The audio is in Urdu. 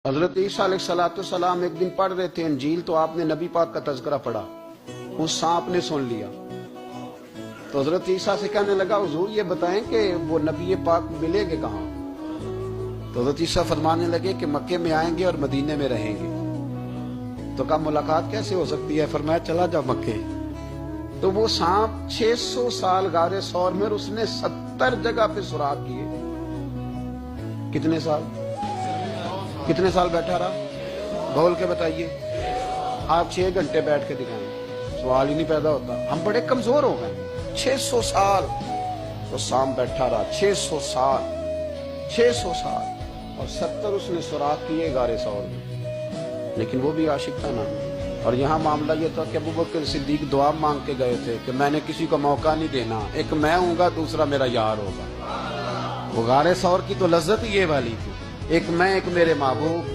حضرت عیسیٰ علیہ السلام ایک دن پڑھ رہے تھے انجیل، تو آپ نے نبی پاک کا تذکرہ پڑھا، اس سانپ نے سن لیا، تو حضرت عیسیٰ سے کہنے لگا حضور یہ بتائیں کہ وہ نبی پاک ملے گے کہاں؟ تو حضرت عیسیٰ فرمانے لگے کہ مکے میں آئیں گے اور مدینے میں رہیں گے۔ تو کہا ملاقات کیسے ہو سکتی ہے؟ فرمایا چلا جاؤ مکے۔ تو وہ سانپ 600 سال غار ثور میں، اس نے 70 جگہ پہ سوراخ کیے۔ کتنے سال بیٹھا رہا؟ بول کے بتائیے۔ آپ 6 گھنٹے بیٹھ کے دکھائیں، سوال ہی نہیں پیدا ہوتا۔ ہم بڑے کمزور ہو گئے۔ 600 سال تو سانپ بیٹھا رہا، 600 سال اور 70 اس نے سوراخ کیے غار ثور میں، لیکن وہ بھی عاشق تھا نا۔ اور یہاں معاملہ یہ تھا کہ ابوبکر صدیق دعا مانگ کے گئے تھے کہ میں نے کسی کو موقع نہیں دینا، ایک میں ہوں گا، دوسرا میرا یار ہوگا۔ وہ غار ثور کی تو لذت یہ والی تھی، ایک میں، ایک میرے محبوب۔